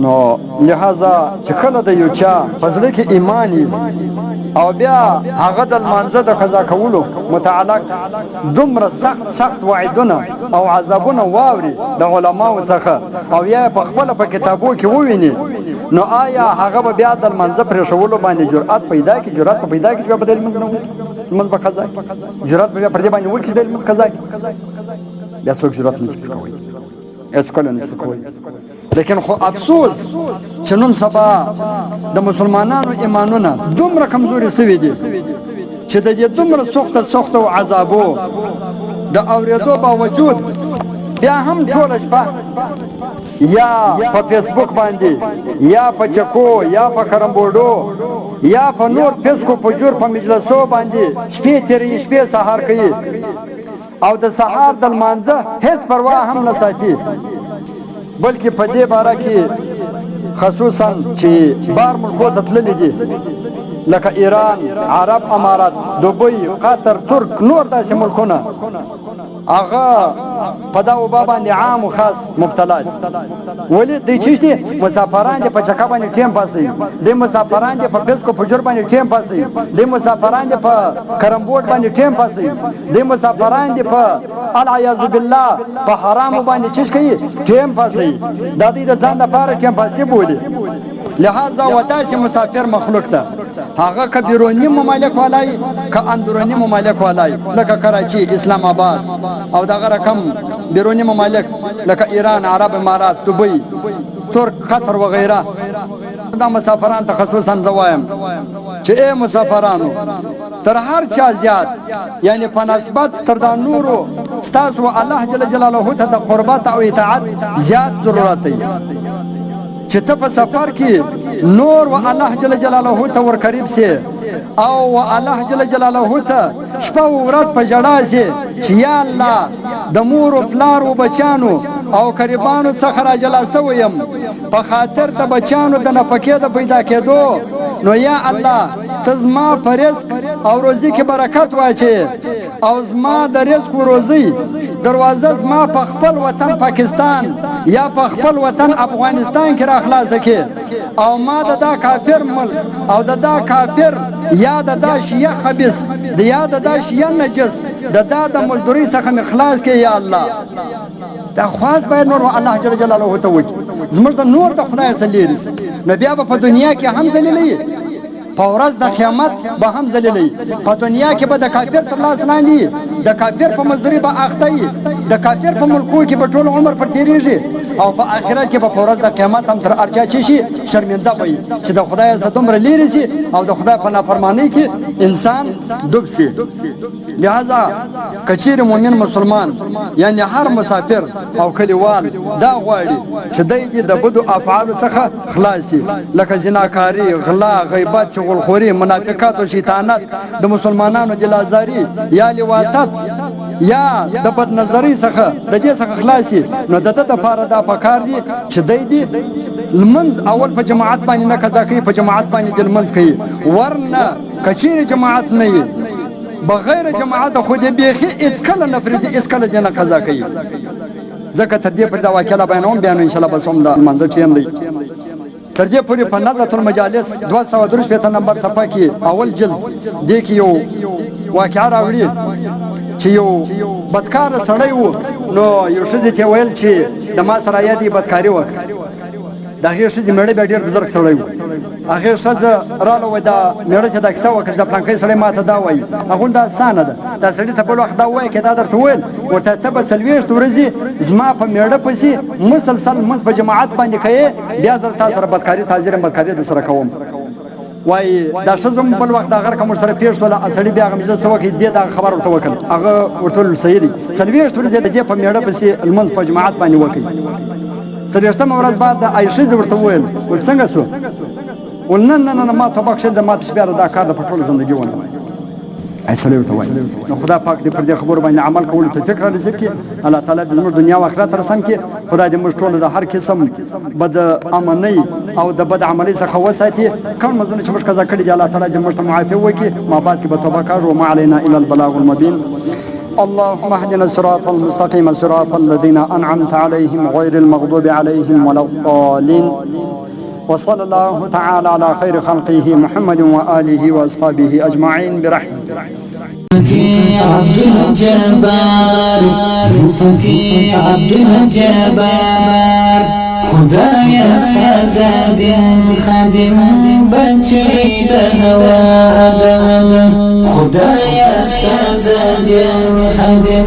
نو لہذا چې کله د یو چا په زړه کې ایمان وي او بیا هغه د لمانځه د قضا کولو متعلق دومره سخت وعدونه او عذابونه واوري د علماو څخه او یا په خپله په کتابو کې وویني نو آیا هغه به بیا د لمانځه پرېښولو باندې جرأت پیدا کړي جرأت به پیدا کړي چې بیا به د لمونځ نه وکړي لمونځ به قضا کړي جرأت به بیا پر دې باندې وکړي چې د لمونځ قضا کړي بیا څوک جرأت نشي کولی هېڅ کله نشي کولی لیکن خو افسوس چې نن سبا د مسلمانانو ایمانونه دومره کمزوري سوي دي چې د دې دومره سخته او عذابو د اورېدو باوجود بیا هم ټوله شپه یا په فیسبوک باندې یا په چکو یا په کرمبوډو یا په نور فیسکو په جور په مجلسو باندې شپې تیرې شپې سهار کوي او د سهار د لمانځه هیڅ پروا هم نه ساتي بلکې په دې باره کې خصوصا چې بار ملکو ته تللي دي لکه ایران عرب امارات دوبۍ قطر ترک نور داسې ملکونه هغه په دا اوبه باندې عام و خاص مبتلا دي ولې دوی چې دي مسافران دي په چکه باندې ټیم پاسوي دوی مسافران دي په فیسکو په جور باندې ټیم پاسوي دوی مسافران دي په کرمبوډ باندې ټیم پاسوي دوی مسافران دي په العیاذ بالله په حرامو باندې چیش کوي ټیم پاسوي دا دوی د ځان لپاره ټیم پاسي بولي لہذا و داسې مسافر مخلوق ته هغه که بیرونی ممالک والای که اندرونی ممالک والای لکه کراچی اسلام آباد او دغه رقم بیرونی ممالک لکه ایران عرب امارات دوبۍ ترک قطر وغیره دا مسافران ته خصوصا زه وایم چې ای مسافرانو تر هر چا زیات یعنی په نسبت تر دا نورو ستاسو الله جل جلاله ته د قربت او اطاعت زیات ضرورت دی چې ته په سفر کې نور و الله جل جلاله ته ور قریب سي او و الله جل جلاله ته شپه او ورځ په جړا سي چې یا الله د مور او پلار او بچانو او قریبانو څخه را جلا سویم په خاطر د بچانو د نفقې د پیدا کېدو نو یا الله ته زما په رزق او روزي کې برکت واچي او زما د رزق او روزي دروازه زما په خپل وطن پاکستان یا په خپل وطن افغانستان کې را خلاص کړي او ما د دا کافر ملک او د دا کافر یا د دا شیعه خبیث د یا د دا شیعه نجس د دا د مزدوري څخه اخلاص کې یا الله دا خواص باید نور الله جل جلاله ته وکړي زموږ د نور د خدای څخه لري نو بیا په دنیا کې هم ذلیلې په ورځ د قیامت به هم ذلیلې په دنیا کې به د کافر تر لاس لاندې د کافر په مزدوري به اخته د کافر په ملکو کې به ټول عمر پر تیریږي او په آخرت کې به په ورځ د قیامت هم تر ارچا چی شي شرمنده وي چې د خدای څخه دومره لري شي او د خدای په نافرمانی کې انسان ډوب شي لہذا کچیر مؤمن مسلمان یعنی هر مسافر او کلیوال دا غواړي چې دای د بدو افعال څخه خلاصي لکه زناکاری غلا غیبت چغلخوري منافقت او شیطانت د مسلمانانو دلازاری یا لواطت یا د بد نظری څخه د دې څخه خلاصي نو د لپاره دا پکار دي چې دای لمنځ اول په جماعت باندې نه قضا کوي په جماعت باندې د لمنځ کوي ورنه کچیر جماعت نه وي بغیر جماعت خو دې بیخي اڅ کله نفرت اڅ کله نه قضا کوي ځکه تر دې پر دا واقعه بیانوم ان شاء الله بس هم د منځ ټیم دی تر دې پورې په نظرۃ المجالس 233 نمبر صفحه کې اول جلد دې کې یو واقعه راوړي چې یو بدکار سړی وو نو یو ښځې ته ویل چې د ما سره یادې بدکاري وکړه د هغې ښځې مېړه بیا ډېر بزرګ سړی و هغې ښځه راله وایي دا مېړه ته دا کیسه وکړه چې د پلانکۍ سړی ما ته دا وایي هغوی دا اسانه ده دا سړي ته بل وخت دا ووایه که دا درته وویل ورته ته به 40 ورځې زما په مېړه پسې مسلسل لمونځ په جماعت باندې کوې بیا زه تا سره بدکاري تاجر بدکاري در سره کوم وای دا ښځه بل وخت دا غر کوم سره پیښ ولا سړی بیا هغه مجلس ته وکړي دې دا خبر ورته وکړ هغه ورته صحیح دي 40 ورځې د دې په میړه پسې لمونځ په جماعت باندې وکړي 40 ورځ بعد د عائشې ورته ویل ول څنګه شو ول نه ما ته بخښه د ماته شپه دا کار د پټول ژوندۍ ونه ایسلو ته وای نو خدا پاک دې پر دې خبر باندې عمل کول ته فکر نصیب کړي الله تعالی دې زموږ دنیا او آخرت رسم کړي خدای دې موږ ټول د هر قسم بد امنۍ او د بد عملي څخه وساتي کوم مزونه چې موږ قضا کړی دی الله تعالی دې موږ ته معافي وکړي ما بعد کې به توبه کوو ما علينا الا البلاغ المبين اللهم اهدنا الصراط المستقيم صراط الذين أنعمت عليهم غير المغضوب عليهم ولا الضالين. وصلى الله تعالى على خير خلقه محمد وآله وأصحابه أجمعين برحمته. عبد الجبار مفتي عبد الجبار خدایا سازاد خادم بچی دهوا خدایا سازاد خادم